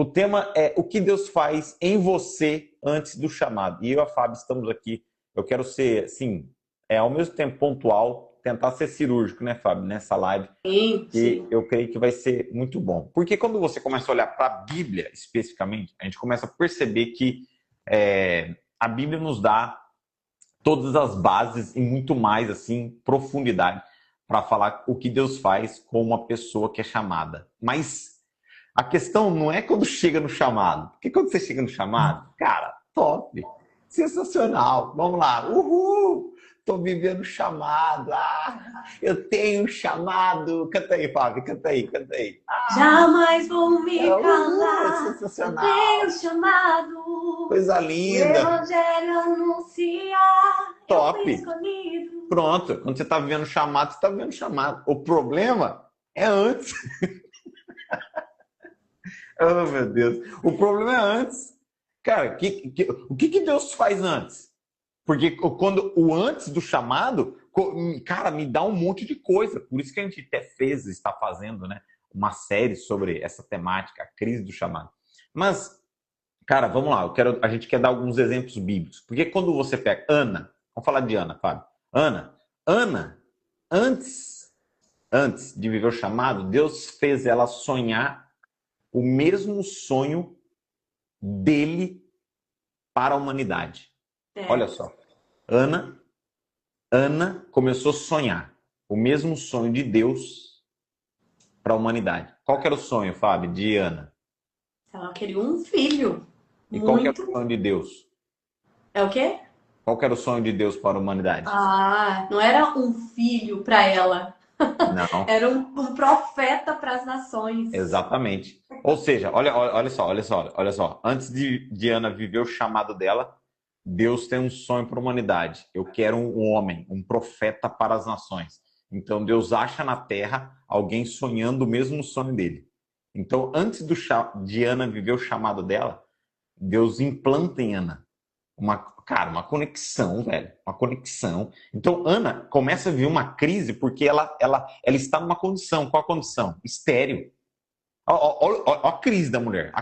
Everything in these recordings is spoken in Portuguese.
O tema é o que Deus faz em você antes do chamado. E eu e a Fábio estamos aqui. Eu quero ser, assim, ao mesmo tempo pontual, tentar ser cirúrgico, né, Fábio, nessa live. Sim, E sim. eu creio que vai ser muito bom. Porque quando você começa a olhar para a Bíblia, especificamente, a gente começa a perceber que a Bíblia nos dá todas as bases e muito mais, assim, profundidade para falar o que Deus faz com uma pessoa que é chamada. Mas a questão não é quando chega no chamado. Porque quando você chega no chamado, cara, top, sensacional, vamos lá, uhul, tô vivendo chamado, eu tenho um chamado. Canta aí, Fábio, canta aí, canta aí. Jamais vou me Uhul, calar. Eu tenho sensacional, chamado coisa o linda, Evangelho a anunciar. Eu top. fui escolhido. Pronto, quando você está vivendo chamado, você está vivendo chamado. O problema é antes. Oh, meu Deus. O problema é antes. Cara, o que Deus faz antes? Porque quando o antes do chamado, cara, me dá um monte de coisa. Por isso que a gente até fez, está fazendo, né, uma série sobre essa temática, a crise do chamado. Mas, cara, vamos lá. A gente quer dar alguns exemplos bíblicos. Porque quando você pega Ana, vamos falar de Ana, Fábio. Ana, antes de viver o chamado, Deus fez ela sonhar o mesmo sonho dele para a humanidade. Olha É. só. Ana começou a sonhar o mesmo sonho de Deus para a humanidade. Qual que era o sonho, Fábio, de Ana? Ela queria um filho. E qual que era o Muito. sonho de Deus? É o quê? Qual que era o sonho de Deus para a humanidade? Ah, não era um filho para ela. Não, Era um profeta para as nações. exatamente. Ou seja, olha só. Antes de Ana viver o chamado dela, Deus tem um sonho para a humanidade. Eu quero um homem, um profeta para as nações. Então Deus acha na terra alguém sonhando o mesmo sonho dele. Então, antes de Ana viver o chamado dela, Deus implanta em Ana uma conexão, velho. Uma conexão. Então, Ana começa a viver uma crise porque ela está numa condição. Qual a condição? Estéril. Olha a crise da mulher.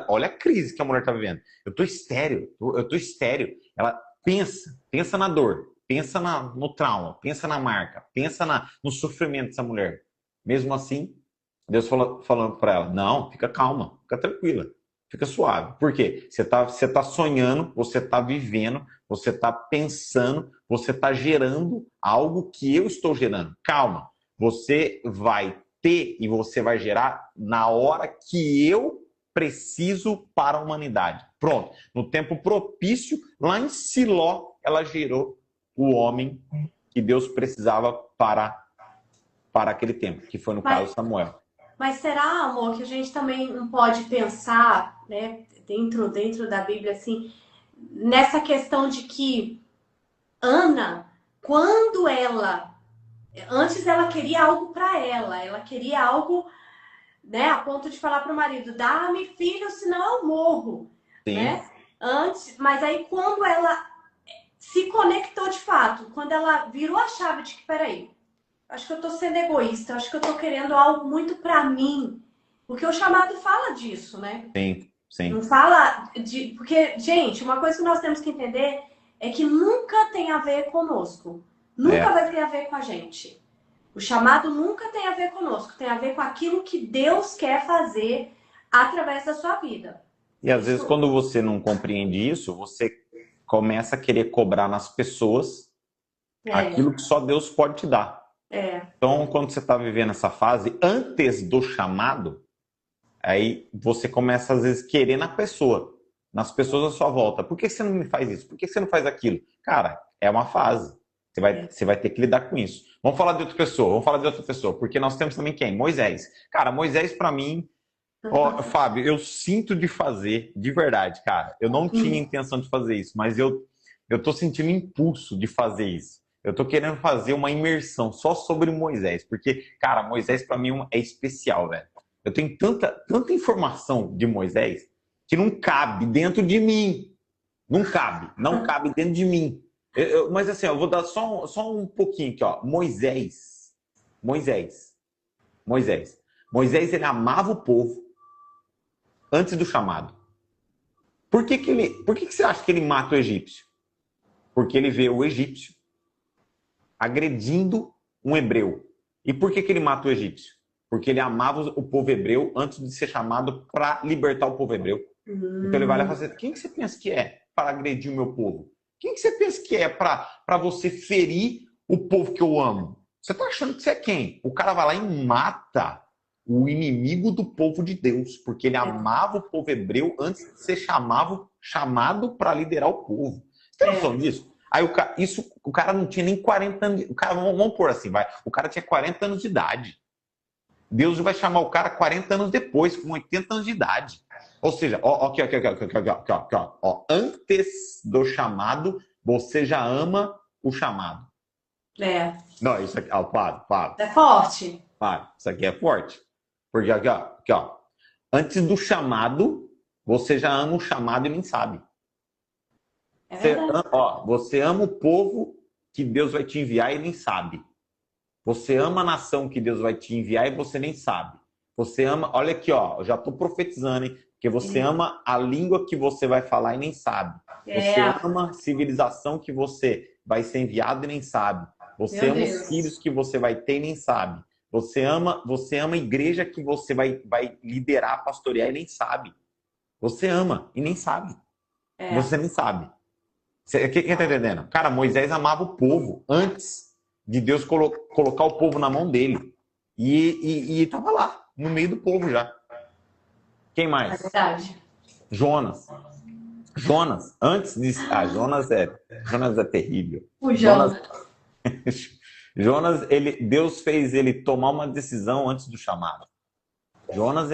Olha a crise que a mulher está vivendo. Eu estou estéril. Eu estou estéril. Ela pensa na dor, pensa no trauma, pensa na marca, pensa no sofrimento dessa mulher. Mesmo assim, Deus falando para ela: não, fica calma, fica tranquila, fica suave. Por quê? Você tá sonhando, você está vivendo, você está pensando, você está gerando algo que eu estou gerando. Calma, você vai ter e você vai gerar na hora que eu preciso para a humanidade. Pronto. No tempo propício, lá em Siló, ela gerou o homem que Deus precisava para aquele tempo, que foi no caso Mas, Samuel. mas será, amor, que a gente também não pode pensar, né, dentro da Bíblia, assim, nessa questão de que Ana, quando antes ela queria algo para ela queria algo, né, a ponto de falar para o marido, dá-me filho, senão eu morro, Sim. né? Antes, mas aí quando ela se conectou de fato, quando ela virou a chave de que, peraí, acho que eu tô sendo egoísta, acho que eu tô querendo algo muito para mim, porque o chamado fala disso, né? Sim, Não sim. fala de. Porque, gente, uma coisa que nós temos que entender é que nunca tem a ver conosco. Nunca É. vai ter a ver com a gente. O chamado nunca tem a ver conosco. Tem a ver com aquilo que Deus quer fazer através da sua vida. E às vezes, Isso quando você não compreende isso, você começa a querer cobrar nas pessoas é, aquilo que só Deus pode te dar. é, Então, quando você está vivendo essa fase, antes do chamado, aí você começa, às vezes, querer na pessoa, nas pessoas à sua volta. Por que você não me faz isso? Por que você não faz aquilo? Cara, é uma fase. é. Você vai ter que lidar com isso. Vamos falar de outra pessoa, porque nós temos também quem? Moisés. Cara, Moisés, para mim, ó, Fábio, eu sinto de fazer, de verdade, cara. Eu não tinha intenção de fazer isso, mas eu tô sentindo impulso de fazer isso. Eu tô querendo fazer uma imersão só sobre Moisés, porque, cara, Moisés para mim é especial, velho. Eu tenho tanta informação de Moisés que não cabe dentro de mim. Não cabe dentro de mim. Mas assim, eu vou dar só um pouquinho aqui, ó. Moisés, Moisés, ele amava o povo, antes do chamado. Por que você acha que ele mata o egípcio? Porque ele vê o egípcio agredindo um hebreu. E por que ele mata o egípcio? Porque ele amava o povo hebreu antes de ser chamado para libertar o povo hebreu. Então ele vai lá e fala assim, quem que você pensa que é para agredir o meu povo? Quem que você pensa que é para você ferir o povo que eu amo? Você está achando que você é quem? O cara vai lá e mata o inimigo do povo de Deus, porque ele amava o povo hebreu antes de ser chamado para liderar o povo. Você tem noção disso? Aí o cara não tinha nem 40 anos. Vamos pôr assim, vai. O cara tinha 40 anos de idade. Deus vai chamar o cara 40 anos depois, com 80 anos de idade. Ou seja, antes do chamado, você já ama o chamado. Não, isso aqui, para. É forte. Para, isso aqui é forte. Porque aqui, ó. Antes do chamado, você já ama o chamado e nem sabe. Você ama o povo que Deus vai te enviar e nem sabe. Você ama a nação que Deus vai te enviar e você nem sabe. Você ama, olha aqui, ó, eu já estou profetizando, hein? Porque você ama a língua que você vai falar e nem sabe. Você ama a civilização que você vai ser enviado e nem sabe. Você ama os filhos que você vai ter e nem sabe. Você ama a igreja que você vai liderar, pastorear e nem sabe. Você ama e nem sabe. Você nem sabe. Quem está entendendo? Cara, Moisés amava o povo antes de Deus colocar o povo na mão dele. E estava lá, no meio do povo já. Quem mais? É verdade. Jonas, antes de... Jonas é terrível. O Jonas. Jonas, Deus fez ele tomar uma decisão antes do chamado. Jonas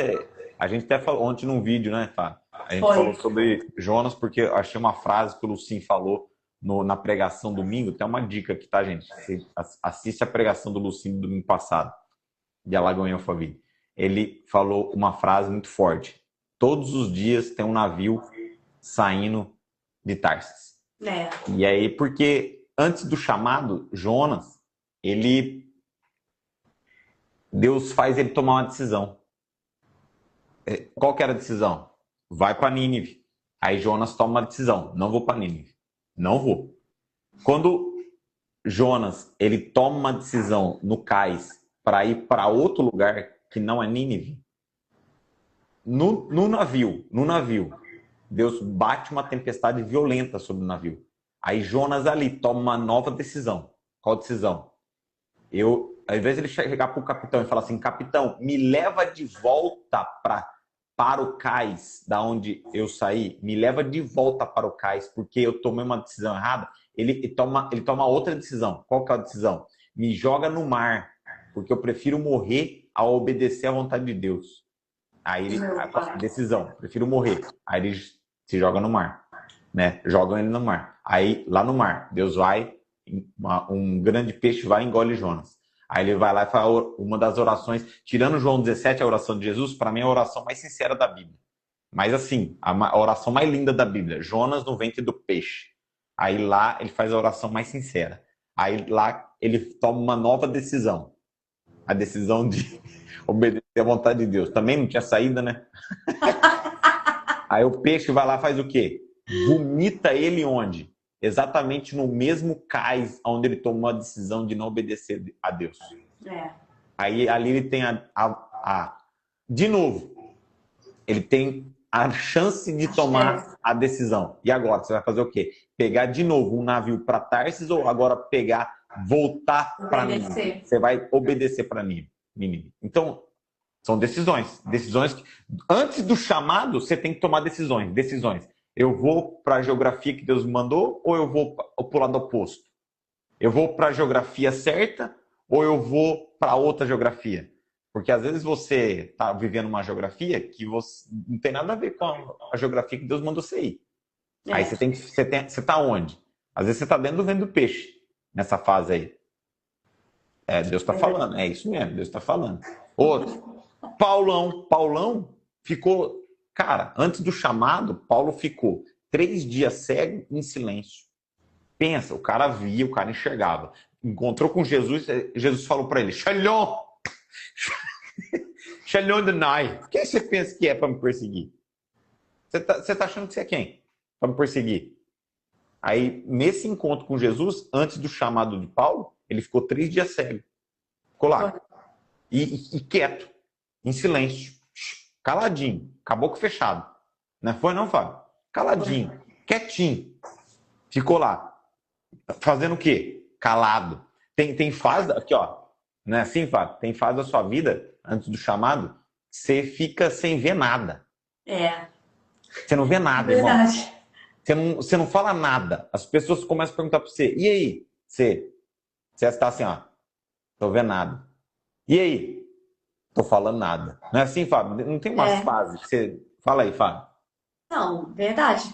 a gente até falou ontem num vídeo, né, Fábio? A gente falou sobre Jonas porque eu achei uma frase que o Lucim falou na pregação domingo. Tem uma dica aqui, tá, gente? Você assiste a pregação do Lucim do domingo passado, de Alagoinha Alphaville. Ele falou uma frase muito forte. Todos os dias tem um navio saindo de Tarsis. E aí, porque antes do chamado, Jonas, Deus faz ele tomar uma decisão. Qual que era a decisão? Vai para Nínive. Aí Jonas toma uma decisão. Não vou para Nínive. Não vou. Quando Jonas, ele toma uma decisão no cais para ir para outro lugar que não é Nínive, no navio, Deus bate uma tempestade violenta sobre o navio. Aí Jonas ali toma uma nova decisão. Qual decisão? Ao invés de ele chegar para o capitão e falar assim, capitão, me leva de volta para o cais da onde eu saí, me leva de volta para o cais, porque eu tomei uma decisão errada. Ele toma outra decisão. Qual que é a decisão? Me joga no mar, porque eu prefiro morrer a obedecer à vontade de Deus. Aí decisão, prefiro morrer. Aí ele se joga no mar, né? Jogam ele no mar. Aí lá no mar, Deus vai, um grande peixe vai e engole Jonas. Aí ele vai lá e fala uma das orações, tirando João 17, a oração de Jesus, para mim é a oração mais sincera da Bíblia. Mas assim, a oração mais linda da Bíblia, Jonas no ventre do peixe. Aí lá ele faz a oração mais sincera. Aí lá ele toma uma nova decisão. A decisão de obedecer à vontade de Deus. Também não tinha saída, né? Aí o peixe vai lá e faz o quê? Vomita ele onde? Exatamente no mesmo cais onde ele tomou a decisão de não obedecer a Deus. Aí ali ele tem de novo, ele tem a chance de tomar a decisão. E agora, você vai fazer o quê? Pegar de novo um navio para Tarsis ou agora voltar para Nínive? Você vai obedecer para Nínive. Então, são decisões. Decisões que, antes do chamado, você tem que tomar decisões. Eu vou para a geografia que Deus me mandou ou eu vou para o lado oposto? Eu vou para a geografia certa ou eu vou para outra geografia? Porque às vezes você está vivendo uma geografia que você não tem nada a ver com a geografia que Deus mandou você ir. Aí você está onde? Às vezes você está dentro do ventre do peixe, nessa fase aí. Deus está falando, é isso mesmo, Deus está falando. Outro, Paulão ficou... Cara, antes do chamado, Paulo ficou 3 dias cego em silêncio. Pensa, o cara via, o cara enxergava. Encontrou com Jesus, Jesus falou para ele, Shalom! Shalom Denai. Quem você pensa que é para me perseguir? Você tá achando que você é quem? Para me perseguir? Aí, nesse encontro com Jesus, antes do chamado de Paulo, ele ficou 3 dias cego. Ficou lá. E quieto, em silêncio, caladinho, caboclo fechado. Não foi não, Fábio? Caladinho, quietinho. Ficou lá. Fazendo o quê? Calado. Tem fase, aqui ó, não é assim, Fábio? Tem fase da sua vida, antes do chamado, você fica sem ver nada. É, Você não vê nada, irmão. verdade. Você não fala nada. As pessoas começam a perguntar pra você, e aí? Você está assim, ó, tô vendo nada. E aí? Tô falando nada. Não é assim, Fábio? Não tem umas É. fases que você... Fala aí, Fábio. Não, verdade.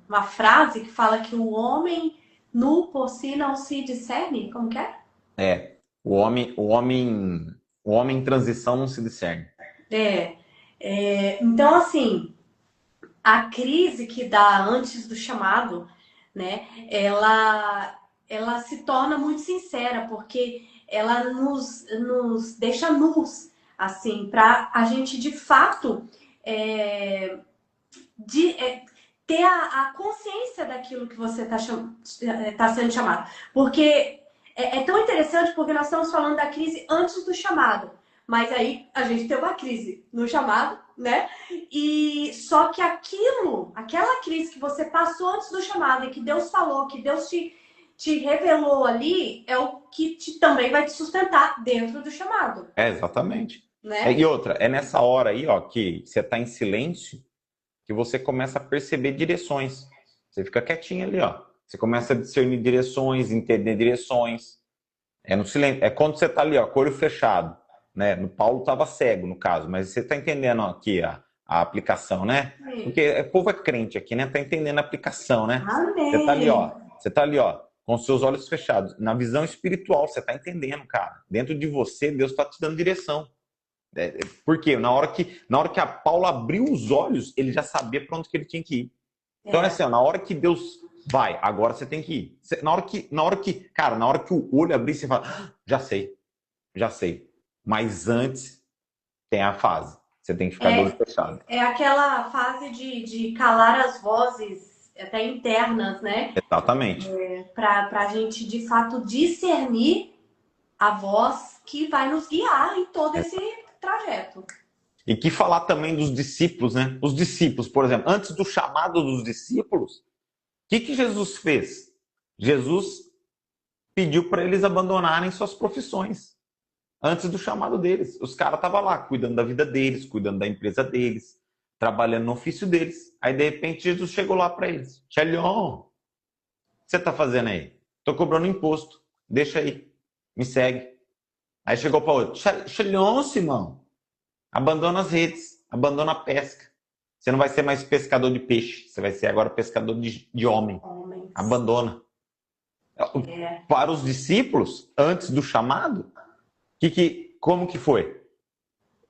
Uma frase que fala que o homem nu por si não se discerne. Como que é? É, o homem em transição não se discerne. É, então, assim, a crise que dá antes do chamado, né, ela se torna muito sincera, porque ela nos deixa nus, assim, para a gente de fato é, de, é, ter a consciência daquilo que você tá sendo chamado. Porque é tão interessante porque nós estamos falando da crise antes do chamado. Mas aí a gente tem uma crise no chamado, né? E só que aquela crise que você passou antes do chamado e que Deus falou, que Deus te revelou ali, é o que também vai te sustentar dentro do chamado, É, exatamente. né? E outra, é nessa hora aí, ó, que você está em silêncio, que você começa a perceber direções. Você fica quietinho ali, ó. Você começa a discernir direções, entender direções. É no silêncio. É quando você está ali, ó, com o olho fechado, né? No Paulo estava cego, no caso, mas você está entendendo aqui a aplicação, né? Porque o povo é crente aqui, né? Tá entendendo a aplicação, né? Você tá ali, Amém. ó. Você tá ali, ó, com seus olhos fechados. Na visão espiritual, você tá entendendo, cara. Dentro de você, Deus está te dando direção. Por quê? Na hora que a Paula abriu os olhos, ele já sabia para onde que ele tinha que ir. Então, é assim, ó, na hora que Deus vai, agora você tem que ir. Na hora que o olho abrir, você fala, "Ah, já sei, já sei. Mas antes tem a fase. Você tem que ficar de olho É, fechado. é aquela fase de calar as vozes, até internas, né? Exatamente. Para a gente de fato discernir a voz que vai nos guiar em todo esse trajeto. E que falar também dos discípulos, né? Os discípulos, por exemplo, antes do chamado dos discípulos, o que Jesus fez? Jesus pediu para eles abandonarem suas profissões antes do chamado deles. Os caras estavam lá cuidando da vida deles, cuidando da empresa deles, trabalhando no ofício deles. Aí, de repente, Jesus chegou lá para eles. Tchalhão, o que você está fazendo aí? Estou cobrando imposto. Deixa aí. Me segue. Aí chegou para outro. Tchalhão, Simão. Abandona as redes. Abandona a pesca. Você não vai ser mais pescador de peixe. Você vai ser agora pescador de homem. Homens. Abandona. Para os discípulos, antes do chamado, como que foi?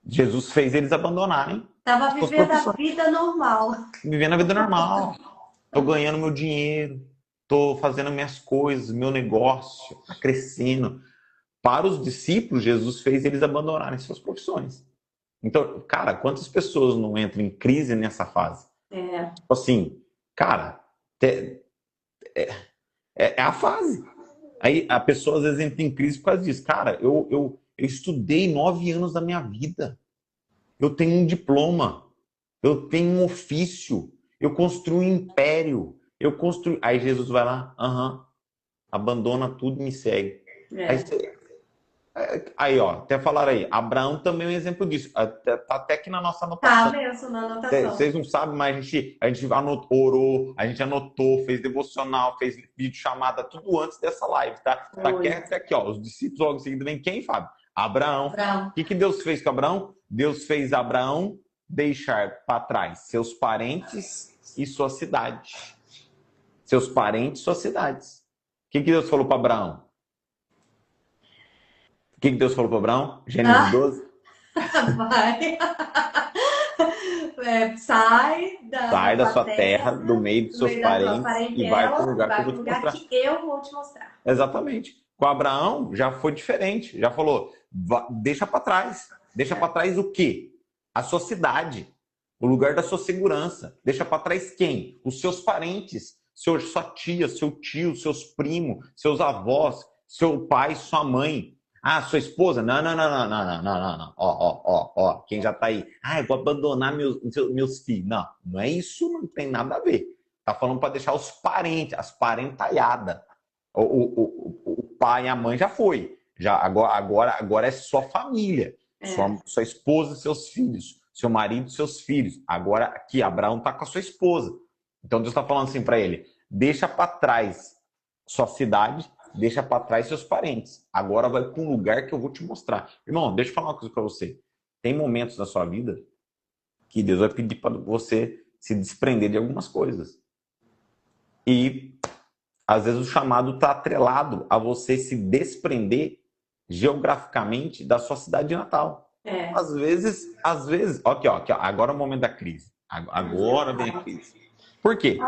Jesus fez eles abandonarem Tava as suas vivendo a profissões. vida normal. Vivendo a vida normal. Tô ganhando meu dinheiro. Tô fazendo minhas coisas, meu negócio. Tá crescendo. Para os discípulos, Jesus fez eles abandonarem suas profissões. Então, cara, quantas pessoas não entram em crise nessa fase? Tipo assim, cara, é a fase. Aí a pessoa às vezes entra em crise por causa disso. Cara, eu estudei 9 anos da minha vida. Eu tenho um diploma. Eu tenho um ofício. Eu construí um império. Eu construí. Aí Jesus vai lá, abandona tudo e me segue. Aí, ó, até falaram aí, Abraão também é um exemplo disso. Tá até aqui na nossa Tá anotação. mesmo na anotação. Vocês não sabem, mas a gente orou, a gente anotou, fez devocional, fez vídeo chamada, tudo antes dessa live, tá? Tá até aqui, ó. Os discípulos logo em seguida vem quem, Fábio? Abraão. O que Deus fez com Abraão? Deus fez Abraão deixar para trás seus parentes e sua cidade. Seus parentes e suas cidades. O que Deus falou para Abraão? O que Deus falou para Abraão? Gênesis 12. Vai. Sai Sai da sua terra, terra, do meio dos do seus meio da tua parentes e vai para o parentela, lugar que eu vai vou para o te lugar mostrar. que eu vou te mostrar. Exatamente. Com Abraão já foi diferente. Já falou, deixa para trás. Deixa para trás o quê? A sua cidade, o lugar da sua segurança. Deixa para trás quem? Os seus parentes, sua tia, seu tio, seus primos, seus avós, seu pai, sua mãe. Ah, sua esposa? Não, não, não, não, não, não, não, não, não. Ó, quem já tá aí. Ah, eu vou abandonar meus filhos. Não, não é isso, não tem nada a ver. Tá falando para deixar os parentes, as parentalhadas. O pai e a mãe já foi. Já, agora é sua família. Sua esposa e seus filhos. Seu marido e seus filhos. Agora aqui, Abraão está com a sua esposa. Então Deus está falando assim para ele: deixa para trás sua cidade, deixa para trás seus parentes. Agora vai para um lugar que eu vou te mostrar. Irmão, deixa eu falar uma coisa para você. Tem momentos na sua vida que Deus vai pedir para você se desprender de algumas coisas. E às vezes o chamado está atrelado a você se desprender geograficamente da sua cidade natal. Às vezes, aqui, ó, agora é o momento da crise. Agora vem a crise. Por quê?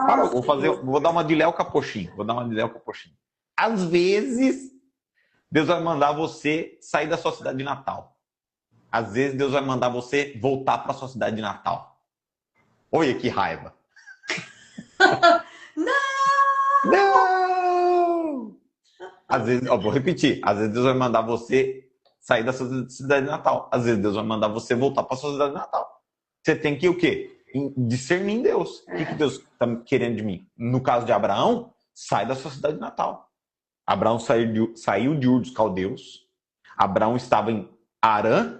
Vou dar uma de Léo Capochim. Às vezes, Deus vai mandar você sair da sua cidade natal. Às vezes, Deus vai mandar você voltar para sua cidade natal. Olha que raiva. Não! Às vezes, vou repetir. Às vezes, Deus vai mandar você sair da sua cidade natal. Às vezes, Deus vai mandar você voltar para sua cidade natal. Você tem que o quê? Discernir em Deus. O que Deus está querendo de mim? No caso de Abraão, sai da sua cidade natal. Abraão saiu de Ur dos Caldeus. Abraão estava em Harã,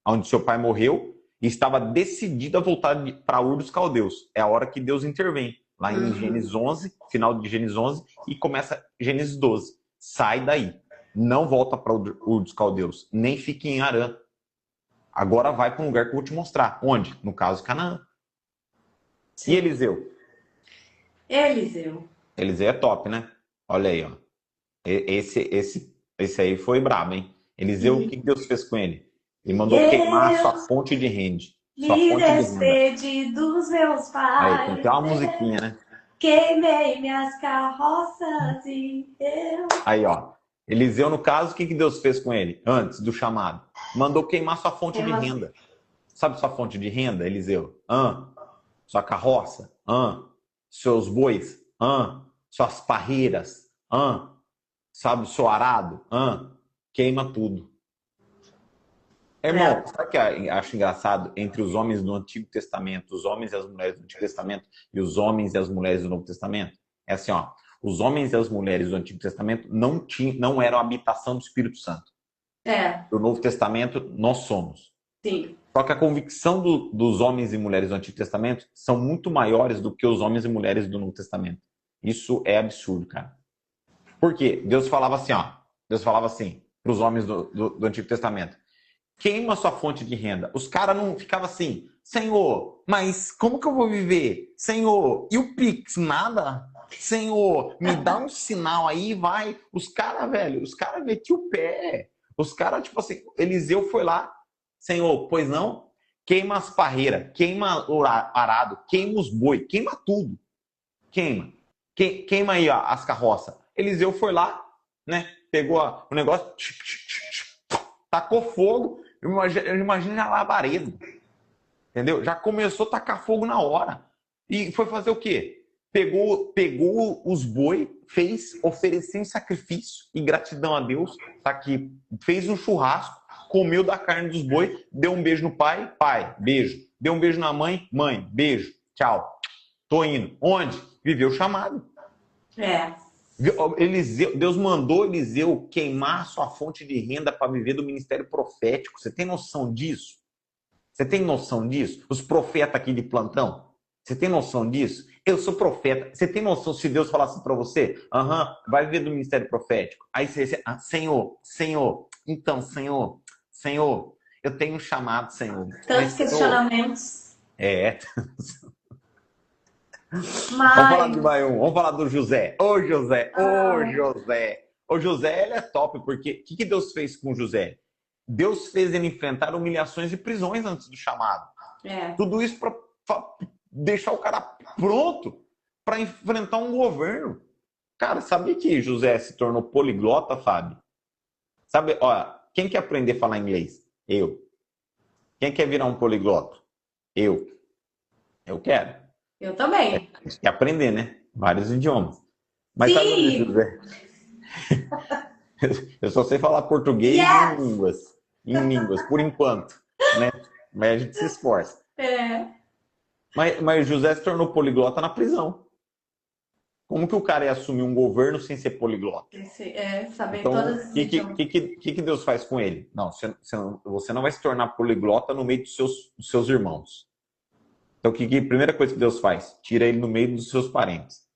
onde seu pai morreu, e estava decidido a voltar para Ur dos Caldeus. É a hora que Deus intervém. Lá em Gênesis 11, final de Gênesis 11, e começa Gênesis 12. Sai daí. Não volta para Ur dos Caldeus. Nem fique em Harã. Agora vai para um lugar que eu vou te mostrar. Onde? No caso, Canaã. Sim. E Eliseu? Eliseu é top, né? Olha aí, ó. Esse aí foi brabo, hein? Eliseu, o que Deus fez com ele? Ele mandou queimar a sua fonte de renda. Sede dos meus pais. Aí, tem até uma musiquinha, né? Queimei minhas carroças e eu... Aí, ó. Eliseu, no caso, o que Deus fez com ele? Antes do chamado. Mandou queimar sua fonte de renda. Sabe sua fonte de renda, Eliseu? Sua carroça? Seus bois? Suas parreiras? Sabe, o seu arado? Queima tudo. Irmão, sabe o que eu acho engraçado entre os homens do Antigo Testamento, os homens e as mulheres do Antigo Testamento e os homens e as mulheres do Novo Testamento? É assim, ó. Os homens e as mulheres do Antigo Testamento não eram a habitação do Espírito Santo. Do Novo Testamento, nós somos. Sim. Só que a convicção dos homens e mulheres do Antigo Testamento são muito maiores do que os homens e mulheres do Novo Testamento. Isso é absurdo, cara. Por quê? Deus falava assim, ó. Deus falava assim para os homens do Antigo Testamento: queima sua fonte de renda. Os caras não ficavam assim: Senhor, mas como que eu vou viver? Senhor, e o Pix? Nada? Senhor, me dá um sinal aí, vai. Os caras metiam o pé. Os caras, tipo assim, Eliseu foi lá: Senhor, pois não? Queima as parreiras, queima o arado, queima os boi, queima tudo. Queima. Queima aí, ó, as carroças. Eliseu foi lá, né? Pegou o negócio, tacou fogo. Eu imagino a labareda. Entendeu? Já começou a tacar fogo na hora. E foi fazer o quê? Pegou os boi, ofereceu em sacrifício e gratidão a Deus. Tá aqui, fez um churrasco, comeu da carne dos boi, deu um beijo no pai, beijo. Deu um beijo na mãe, beijo. Tchau. Tô indo. Onde? Viveu o chamado. Deus mandou Eliseu queimar sua fonte de renda para viver do ministério profético. Você tem noção disso? Os profetas aqui de plantão, você tem noção disso? Eu sou profeta. Você tem noção se Deus falasse para você? Vai viver do ministério profético. Aí você, Senhor, então, Senhor, eu tenho um chamado, Senhor. Tantos questionamentos. Vamos falar de mais um. Vamos falar do José. Ô José. O José, ele é top, porque o que Deus fez com o José? Deus fez ele enfrentar humilhações e prisões antes do chamado. Tudo isso para deixar o cara pronto para enfrentar um governo. Cara, sabia que José se tornou poliglota, Fábio? Sabe, olha, quem quer aprender a falar inglês? Eu. Quem quer virar um poliglota? Eu. Eu quero. Eu também. A gente quer aprender, né? Vários idiomas. Mas sabe onde, Sim! José? Eu só sei falar português e Yes! em línguas, por enquanto, né? Mas a gente se esforça. É, Mas José se tornou poliglota na prisão. Como que o cara ia assumir um governo sem ser poliglota? saber Então, todos o os que, idiomas. que Deus faz com ele? Não, você não vai se tornar poliglota no meio dos seus irmãos. Então, primeira coisa que Deus faz? Tira ele no meio dos seus parentes.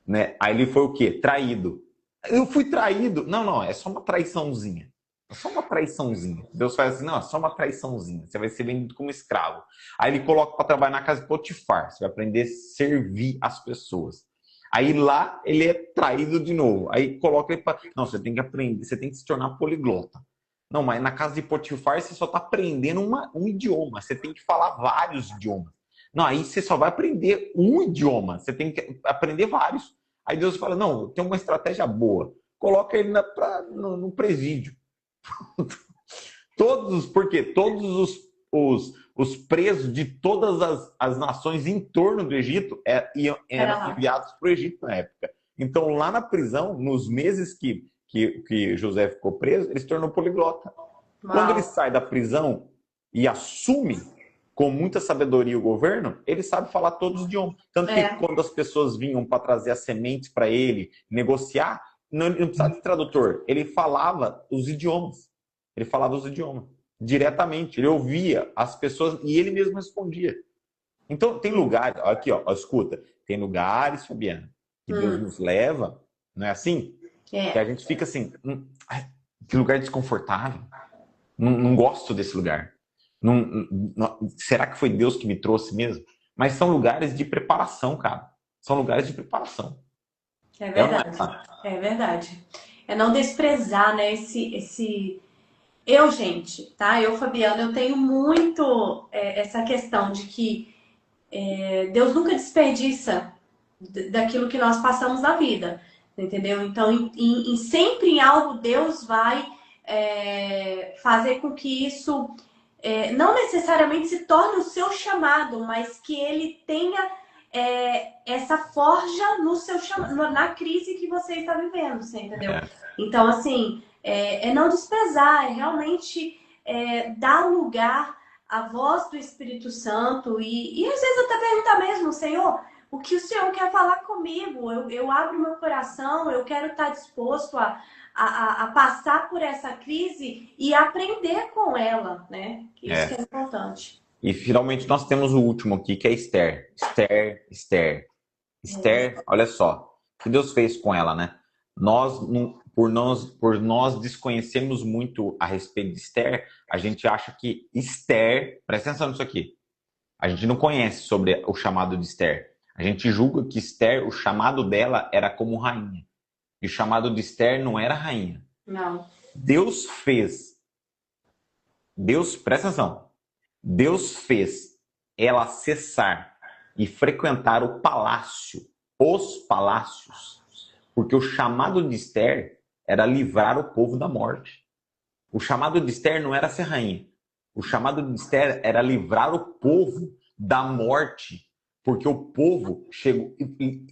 Né? Aí ele foi o quê? Traído. Eu fui traído. Não, não, é só uma traiçãozinha. É só uma traiçãozinha. Deus faz assim, não, é só uma traiçãozinha. Você vai ser vendido como escravo. Aí ele coloca para trabalhar na casa de Potifar. Você vai aprender a servir as pessoas. Aí lá ele é traído de novo. Aí coloca ele para. Não, você tem que aprender, você tem que se tornar poliglota. Não, mas na casa de Potifar você só está aprendendo um idioma. Você tem que falar vários idiomas. Não, aí você só vai aprender um idioma. Você tem que aprender vários. Aí Deus fala: não, tem uma estratégia boa. Coloca ele no presídio. Porque todos os presos de todas as nações em torno do Egito Era eram lá. enviados para o Egito na época. Então, lá na prisão, nos meses que José ficou preso, ele se tornou poliglota. Quando ele Uau. sai da prisão e assume com muita sabedoria o governo, ele sabe falar todos os idiomas. Tanto que É. quando as pessoas vinham para trazer as sementes para ele, negociar, não precisava de tradutor. Ele falava os idiomas. Ele falava os idiomas diretamente. Ele ouvia as pessoas e ele mesmo respondia. Então, tem lugares, aqui, ó, escuta, tem lugares, Fabiana, que Deus Hum, nos leva, não é assim? Que a é. gente fica assim, que lugar desconfortável. Não gosto desse lugar. Será que foi Deus que me trouxe mesmo? Mas são lugares de preparação, cara. São lugares de preparação. É É ou não é? verdade. É verdade. É não desprezar, né, Eu, gente, tá? Eu, Fabiana, eu tenho muito essa questão de que Deus nunca desperdiça daquilo que nós passamos na vida, entendeu? Então, sempre em algo, Deus vai fazer com que isso não necessariamente se torne o seu chamado, mas que ele tenha essa forja no seu na crise que você está vivendo, você entendeu? É, Então, assim, não desprezar, é realmente dar lugar à voz do Espírito Santo e às vezes até perguntar mesmo, Senhor, o que o Senhor quer falar comigo? Eu abro meu coração, eu quero estar disposto a passar por essa crise e aprender com ela, né? Isso que é é. importante. E finalmente nós temos o último aqui, que é Esther. Esther. Esther, olha só, o que Deus fez com ela, né? Por nós desconhecermos muito a respeito de Esther, a gente acha que Esther, presta atenção nisso aqui, a gente não conhece sobre o chamado de Esther. A gente julga que Esther, o chamado dela era como rainha. E o chamado de Esther não era rainha. Não. Deus fez, presta atenção, Deus fez ela cessar e frequentar o palácio, os palácios, porque o chamado de Esther era livrar o povo da morte. O chamado de Esther não era ser rainha. O chamado de Esther era livrar o povo da morte, porque o povo chegou,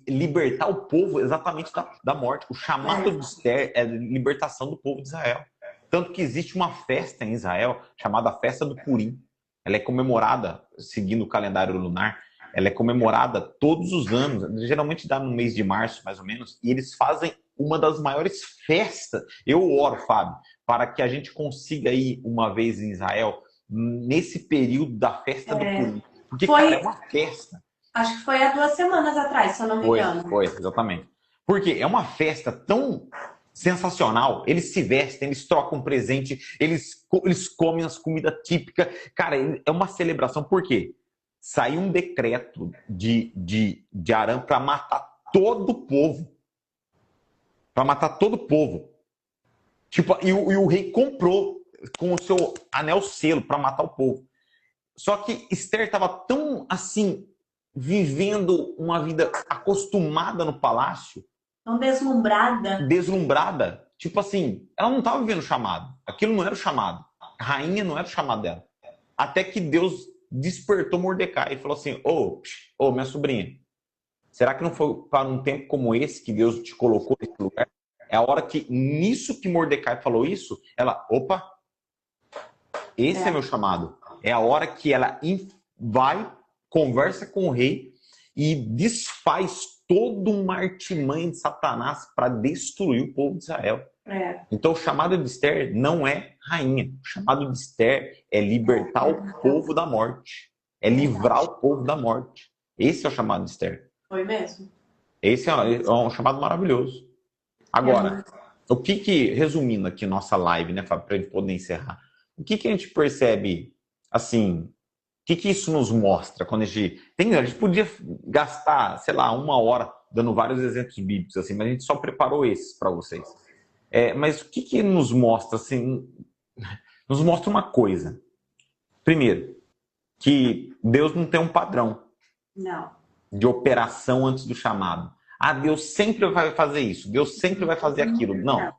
libertar o povo exatamente da morte. O chamado de Esther é a libertação do povo de Israel. Tanto que existe uma festa em Israel chamada Festa do Purim. Ela é comemorada, seguindo o calendário lunar, ela é comemorada todos os anos, geralmente dá no mês de março, mais ou menos, e eles fazem uma das maiores festas. Eu oro, Fábio, para que a gente consiga ir uma vez em Israel, nesse período da festa do Purim. Porque, cara, é Foi, uma festa. acho que foi há 2 semanas atrás, se eu não me engano. Foi, exatamente. Porque é uma festa tão sensacional. Eles se vestem, eles trocam presente, eles comem as comidas típicas. Cara, é uma celebração. Por quê? Saiu um decreto de Arã para matar todo o povo. Para matar todo o povo. Tipo, e o rei comprou com o seu anel selo para matar o povo. Só que Esther estava tão assim, vivendo uma vida acostumada no palácio, Tão deslumbrada. deslumbrada. Tipo assim, ela não estava vivendo o chamado. Aquilo não era o chamado. A rainha não era o chamado dela. Até que Deus despertou Mordecai e falou assim: ô, minha sobrinha, será que não foi para um tempo como esse que Deus te colocou nesse lugar? É a hora que, nisso que Mordecai falou isso, ela, opa, esse é meu chamado. É a hora que ela vai, conversa com o rei e desfaz todo uma artimanha de Satanás para destruir o povo de Israel. Então, o chamado de Esther não é rainha. O chamado de Esther é libertar o povo da morte. É livrar o povo da morte. Esse é o chamado de Esther. Foi mesmo. Esse é um chamado maravilhoso. Agora, resumindo aqui nossa live, né, Fábio, para a gente poder encerrar, o que a gente percebe, assim, o que isso nos mostra quando a gente podia gastar, sei lá, 1 hora dando vários exemplos bíblicos, assim, mas a gente só preparou esses para vocês. Mas o que nos mostra, assim, nos mostra uma coisa. Primeiro, que Deus não tem um padrão de operação antes do chamado. Deus sempre vai fazer isso, Deus sempre vai fazer aquilo. Não.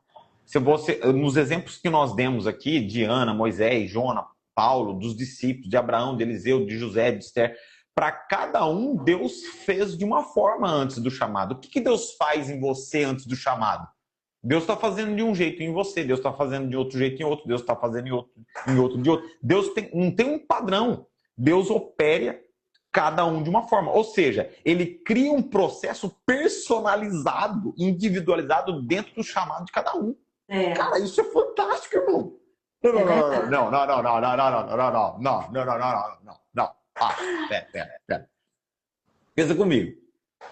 Se você, nos exemplos que nós demos aqui, de Ana, Moisés, Jona, Paulo, dos discípulos, de Abraão, de Eliseu, de José, de Esther, para cada um, Deus fez de uma forma antes do chamado. O que Deus faz em você antes do chamado? Deus está fazendo de um jeito em você, Deus está fazendo de outro jeito em outro, Deus está fazendo em outro de outro. Deus não tem um padrão. Deus opera cada um de uma forma. Ou seja, ele cria um processo personalizado, individualizado dentro do chamado de cada um. Cara, isso é fantástico, irmão. Não. Pera. Pensa comigo.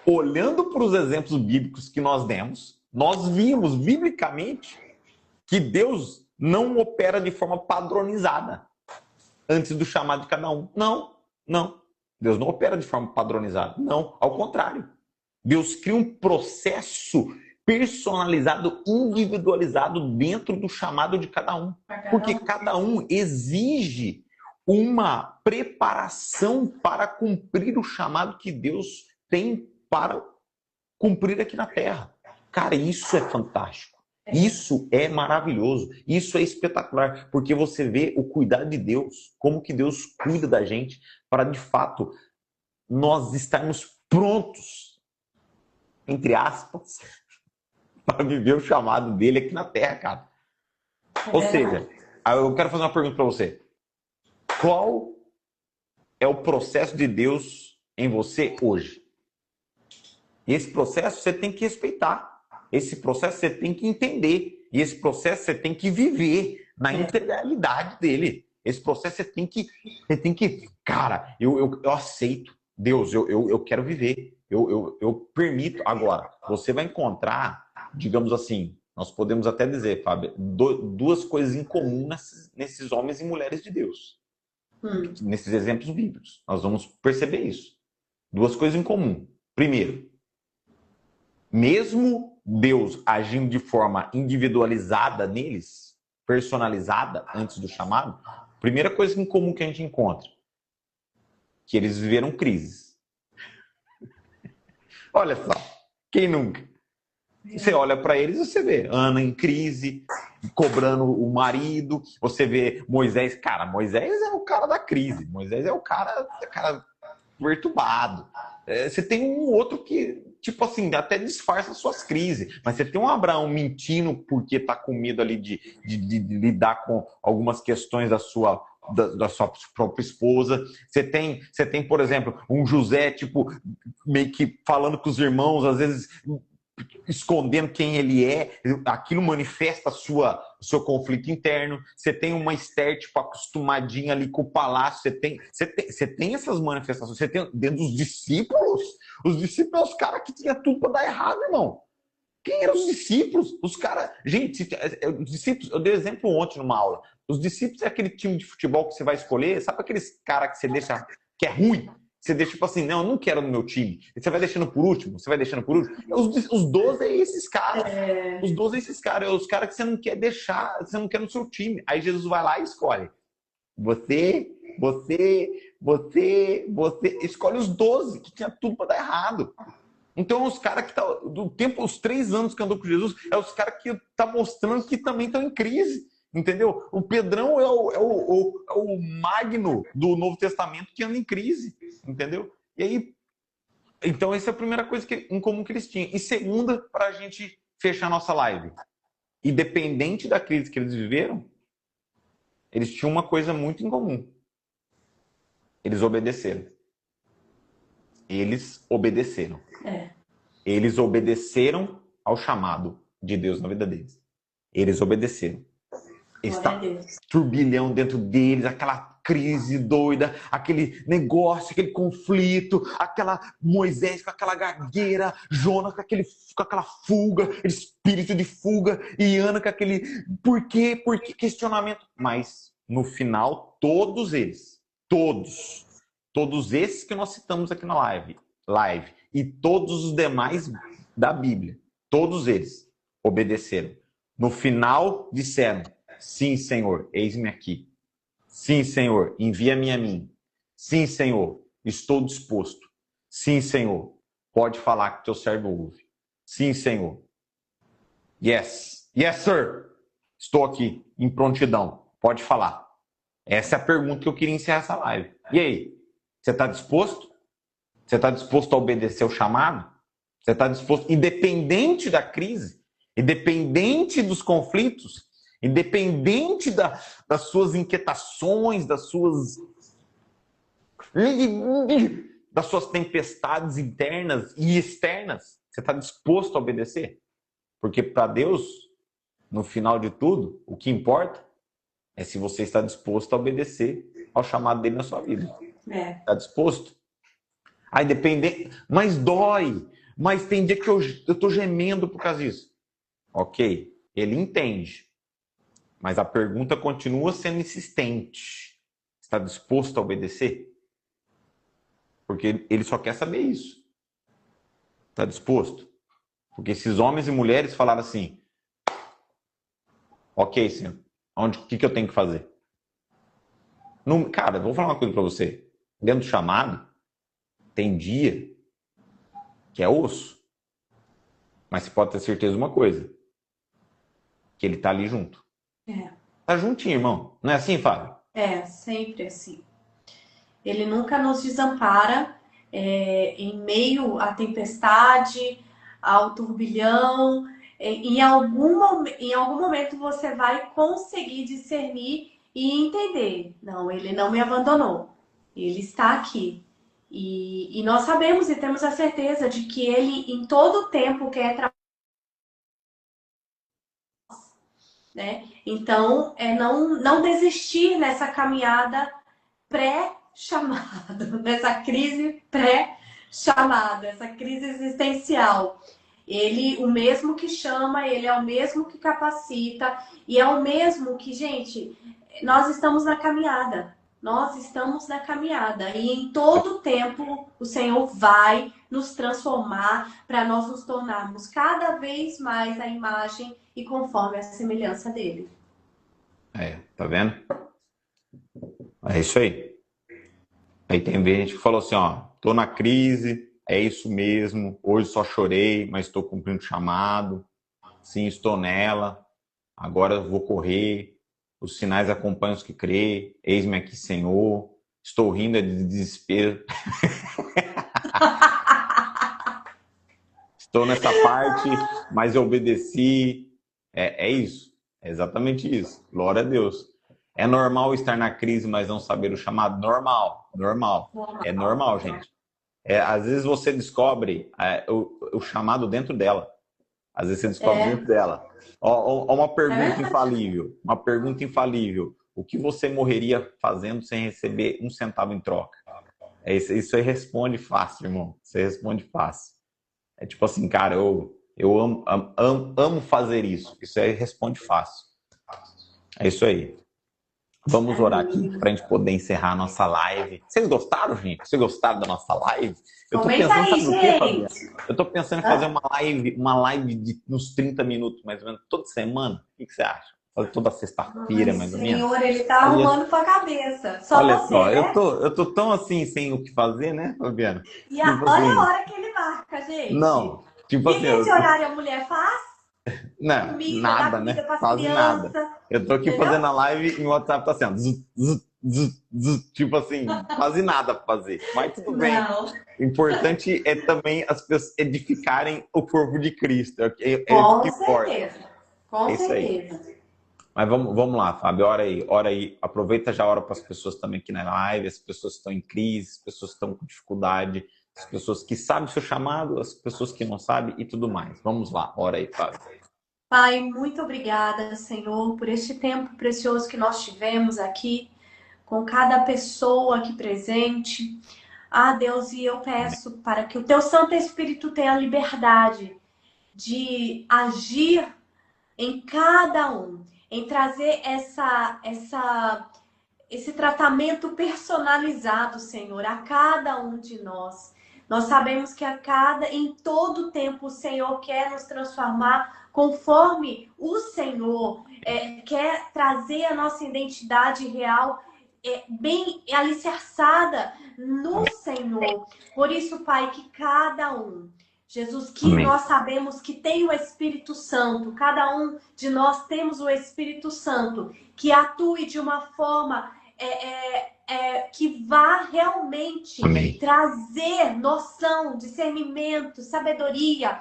Olhando para os exemplos bíblicos que nós demos, nós vimos biblicamente que Deus não opera de forma padronizada antes do chamado de cada um. Não. Deus não opera de forma padronizada. Não, ao contrário. Deus cria um processo personalizado, individualizado dentro do chamado de cada um. Porque cada um exige uma preparação para cumprir o chamado que Deus tem para cumprir aqui na Terra. Cara, isso é fantástico. Isso é maravilhoso. Isso é espetacular. Porque você vê o cuidado de Deus, como que Deus cuida da gente para, de fato, nós estarmos prontos, entre aspas, para viver o chamado dele aqui na Terra, cara. Ou seja, eu quero fazer uma pergunta para você. Qual é o processo de Deus em você hoje? E esse processo você tem que respeitar. Esse processo você tem que entender. E esse processo você tem que viver na integralidade dele. Esse processo você tem que cara, eu aceito. Deus, eu quero viver. Eu permito. Agora, você vai encontrar, digamos assim, nós podemos até dizer, Fábio, duas coisas em comum nesses homens e mulheres de Deus. Nesses exemplos bíblicos. Nós vamos perceber isso. Duas coisas em comum. Primeiro, mesmo Deus agindo de forma individualizada neles, personalizada antes do chamado, primeira coisa em comum que a gente encontra, que eles viveram crises. Olha só, quem nunca? Você olha para eles e você vê Ana em crise, cobrando o marido, você vê Moisés, cara, Moisés é o cara da crise, Moisés é o cara perturbado. Você tem um outro que, tipo assim, até disfarça suas crises, mas você tem um Abraão mentindo porque tá com medo ali de lidar com algumas questões da sua própria esposa. Você tem, por exemplo, um José, tipo, meio que falando com os irmãos, às vezes escondendo quem ele é, aquilo manifesta seu conflito interno. Você tem uma Esther, tipo, acostumadinha ali com o palácio, você tem essas manifestações. Você tem dentro dos discípulos, os discípulos são os caras que tinham tudo para dar errado, irmão. Quem eram os discípulos? Os caras, gente, os discípulos, eu dei exemplo ontem numa aula, os discípulos é aquele time de futebol que você vai escolher, sabe aqueles caras que você deixa, que é ruim? Você deixa, tipo assim, não, eu não quero no meu time. E você vai deixando por último, Os 12 é esses caras. Os 12 é esses caras. É os caras que você não quer deixar, você não quer no seu time. Aí Jesus vai lá e escolhe. Você escolhe os 12, que tinha tudo para dar errado. Então, os caras que do tempo, os 3 anos que andou com Jesus, é os caras que tá mostrando que também estão em crise. Entendeu? O Pedrão é o magno do Novo Testamento que anda em crise. Entendeu? E aí, então essa é a primeira coisa em comum que eles tinham. E segunda, para a gente fechar a nossa live. Independente da crise que eles viveram, eles tinham uma coisa muito em comum. Eles obedeceram. Eles obedeceram. Eles obedeceram ao chamado de Deus na vida deles. Eles obedeceram. Está turbilhão dentro deles, aquela crise doida, aquele negócio, aquele conflito, aquela Moisés com aquela gagueira, Jonas com aquela fuga, espírito de fuga, e Ana com aquele por quê questionamento. Mas no final, todos eles, todos esses que nós citamos aqui na live e todos os demais da Bíblia, todos eles obedeceram. No final disseram: sim, Senhor, eis-me aqui. Sim, Senhor, envia-me a mim. Sim, Senhor, estou disposto. Sim, Senhor, pode falar que teu servo ouve. Sim, Senhor. Yes, sir. Estou aqui, em prontidão. Pode falar. Essa é a pergunta que eu queria encerrar essa live. E aí, você está disposto? Você está disposto a obedecer o chamado? Você está disposto, independente da crise, independente dos conflitos, independente das suas inquietações, das suas tempestades internas e externas, você está disposto a obedecer? Porque para Deus, no final de tudo, o que importa é se você está disposto a obedecer ao chamado dele na sua vida. Está disposto? Aí depende, mas dói, mas tem dia que eu estou gemendo por causa disso. Ok, ele entende. Mas a pergunta continua sendo insistente. Está disposto a obedecer? Porque ele só quer saber isso. Está disposto? Porque esses homens e mulheres falaram assim: ok, Senhor, o que eu tenho que fazer? Cara, vou falar uma coisa para você. Dentro do chamado, tem dia que é osso. Mas você pode ter certeza de uma coisa: que ele está ali junto. Tá juntinho, irmão. Não é assim, Fábio? Sempre assim. Ele nunca nos desampara em meio à tempestade, ao turbilhão. Em algum momento você vai conseguir discernir e entender. Não, ele não me abandonou. Ele está aqui. E nós sabemos e temos a certeza de que ele, em todo o tempo, quer trabalhar. Né? Então, não desistir nessa caminhada pré-chamado, nessa crise pré-chamada, essa crise existencial. Ele, o mesmo que chama, ele é o mesmo que capacita, e é o mesmo que, gente, nós estamos na caminhada. Nós estamos na caminhada. E em todo tempo o Senhor vai nos transformar para nós nos tornarmos cada vez mais a imagem e conforme a semelhança dele. Tá vendo? É isso aí. Aí tem gente que falou assim, ó, tô na crise, é isso mesmo, hoje só chorei, mas estou cumprindo o chamado, sim, estou nela, agora vou correr, os sinais acompanham os que crê, eis-me aqui, Senhor, estou rindo de desespero. Estou nessa parte, mas eu obedeci. É isso, é exatamente isso. Glória a Deus. É normal estar na crise, mas não saber o chamado? Normal. É normal, gente. Às vezes você descobre o chamado dentro dela. Às vezes você descobre dentro dela. Ó, uma pergunta infalível. Uma pergunta infalível. O que você morreria fazendo sem receber um centavo em troca? Isso aí responde fácil, irmão. Você responde fácil. É tipo assim, cara, eu amo fazer isso. Isso aí responde fácil. É isso aí. Vamos orar aqui para a gente poder encerrar a nossa live. Vocês gostaram, gente? Vocês gostaram da nossa live? Eu tô pensando, sabe o quê, Fabiana? Eu tô pensando em fazer uma live de uns 30 minutos, mais ou menos, toda semana. O que você acha? Fazer toda sexta-feira, mais ou menos. Senhor, ele tá arrumando pra cabeça. Olha você, só, né? eu tô tão assim, sem o que fazer, né, Fabiana? E tipo olha assim, a hora que ele marca, gente. Não, tipo e assim... esse horário a mulher faz? Não, Comida, nada, dá comida né? pras Quase crianças. nada. Eu tô aqui Entendeu? fazendo a live e o WhatsApp tá assim, ó, tipo assim, quase nada pra fazer. Mas tudo bem. Não, O importante é também as pessoas edificarem o corpo de Cristo. É isso com que importa. certeza. Com É isso aí. certeza. Mas vamos lá, Fábio, ora aí, ora aí. Aproveita já a hora para as pessoas também aqui na live, as pessoas que estão em crise, as pessoas que estão com dificuldade, as pessoas que sabem o seu chamado, as pessoas que não sabem e tudo mais. Vamos lá, ora aí, Fábio. Pai, muito obrigada, Senhor, por este tempo precioso que nós tivemos aqui, com cada pessoa aqui presente. Ah, Deus, e eu Amém. peço para que o teu Santo Espírito tenha liberdade de agir em cada um, em trazer esse tratamento personalizado, Senhor, a cada um de nós. Nós sabemos que em todo tempo, o Senhor quer nos transformar conforme o Senhor quer trazer a nossa identidade real bem alicerçada no Amém. Senhor. Por isso, Pai, que cada um, Jesus, que Amém. nós sabemos que tem o Espírito Santo, cada um de nós temos o Espírito Santo, que atue de uma forma que vá realmente Amém. trazer noção, discernimento, sabedoria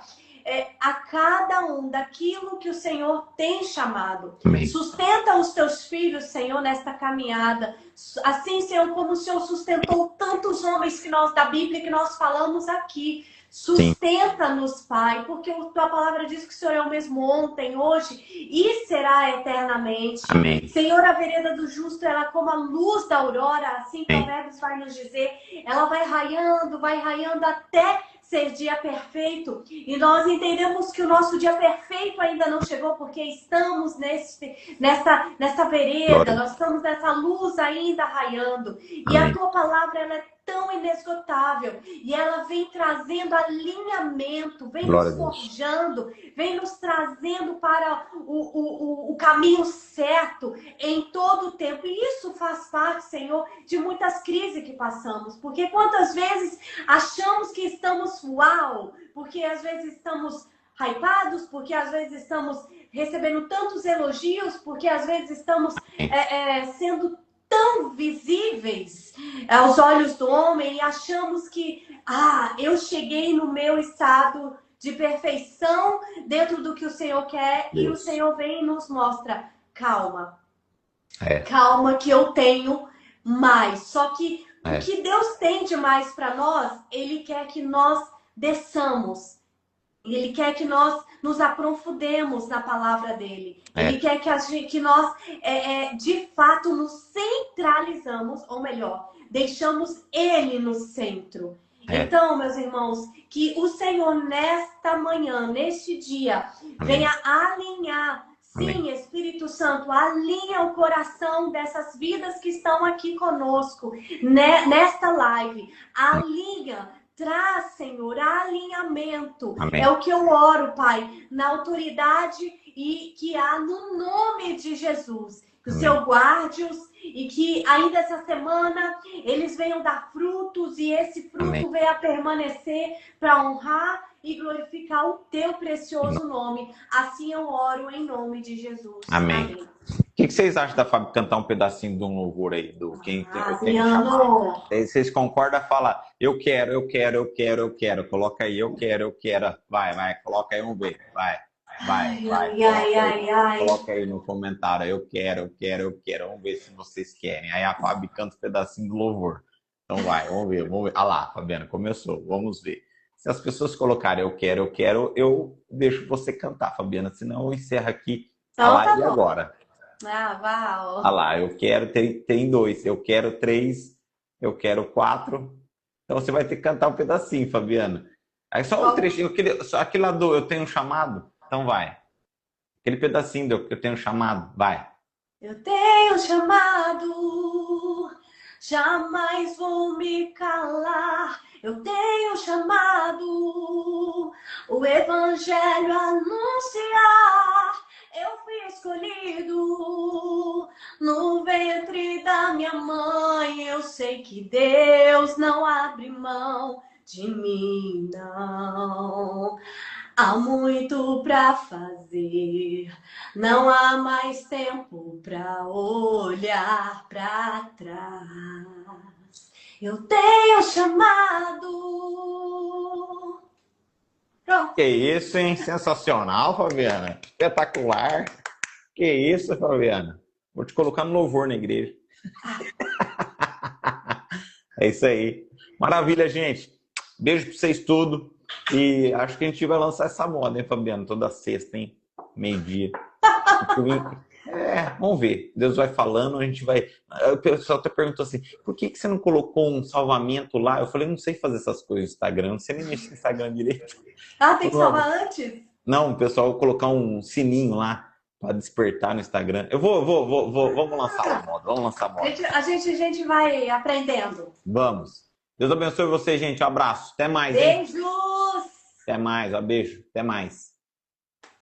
a cada um daquilo que o Senhor tem chamado. Amém. Sustenta os teus filhos, Senhor, nesta caminhada. Assim, Senhor, como o Senhor sustentou tantos homens da Bíblia que nós falamos aqui. Sustenta-nos, Pai, porque a tua palavra diz que o Senhor é o mesmo ontem, hoje e será eternamente. Amém. Senhor, a vereda do justo, ela como a luz da aurora, assim Provérbios vai nos dizer, ela vai raiando até ser dia perfeito. E nós entendemos que o nosso dia perfeito ainda não chegou, porque estamos nessa vereda, Glória. nós estamos nessa luz ainda raiando. E Amém. a tua palavra, ela é tão inesgotável. E ela vem trazendo alinhamento, vem Glória nos a Deus. forjando, vem nos trazendo para o caminho certo em todo o tempo. E isso faz parte, Senhor, de muitas crises que passamos. Porque quantas vezes achamos que estamos uau, porque às vezes estamos hypados, porque às vezes estamos recebendo tantos elogios, porque às vezes estamos sendo tão visíveis aos olhos do homem e achamos que eu cheguei no meu estado de perfeição dentro do que o Senhor quer. Deus. E o Senhor vem e nos mostra, calma, É. calma que eu tenho mais. Só que É. o que Deus tem de mais para nós, Ele quer que nós desçamos. Ele quer que nós nos aprofundemos na palavra dele. Ele quer que nós, de fato, nos centralizamos, ou melhor, deixamos ele no centro. Então, meus irmãos, que o Senhor nesta manhã, neste dia, venha alinhar. Sim, Espírito Santo, alinha o coração dessas vidas que estão aqui conosco, nesta live. Alinha. Traz, Senhor, alinhamento. Amém. É o que eu oro, Pai, na autoridade e que há no nome de Jesus. Que o Senhor guarde-os e que ainda essa semana eles venham dar frutos e esse fruto venha permanecer para honrar e glorificar o teu precioso nome. Assim eu oro em nome de Jesus. Amém. O que vocês acham da Fábio cantar um pedacinho de um louvor aí? Do quem tem chamado? Vocês concordam? Fala, eu quero. Coloca aí, eu quero. Vai, coloca aí, vamos ver. Vai. Coloca aí no comentário, eu quero. Vamos ver se vocês querem. Aí a Fábio canta um pedacinho do louvor. Então vai, vamos ver. Ah lá, Fabiana, começou. Vamos ver. Se as pessoas colocarem eu quero, eu deixo você cantar, Fabiana. Senão eu encerro aqui a live agora. Uau. Ah lá, eu quero, tem 2. Eu quero 3, eu quero 4. Então você vai ter que cantar um pedacinho, Fabiana. Aí só um trechinho, aquele lá do eu tenho um chamado. Então vai. Aquele pedacinho do eu tenho um chamado, vai. Eu tenho chamado, jamais vou me calar. Eu tenho chamado, o evangelho a anunciar. Eu fui escolhido no ventre da minha mãe. Eu sei que Deus não abre mão de mim, não. Há muito pra fazer, não há mais tempo pra olhar pra trás. Eu tenho chamado. Pronto. Que isso, hein? Sensacional, Fabiana. Espetacular. Que isso, Fabiana. Vou te colocar no louvor na igreja. É isso aí. Maravilha, gente. Beijo pra vocês tudo. E acho que a gente vai lançar essa moda, hein, Fabiano? Toda sexta, hein? Meio-dia. É, vamos ver. Deus vai falando, a gente vai. O pessoal até perguntou assim: por que que você não colocou um salvamento lá? Eu falei: não sei fazer essas coisas no Instagram, não sei nem mexer no Instagram direito. Ah, tem que salvar antes? Não, o pessoal colocar um sininho lá para despertar no Instagram. Vamos lançar a moda, vamos lançar a moda. A gente vai aprendendo. Vamos. Deus abençoe você, gente. Um abraço. Até mais, hein? Beijos! Até mais, ó, beijo. Até mais.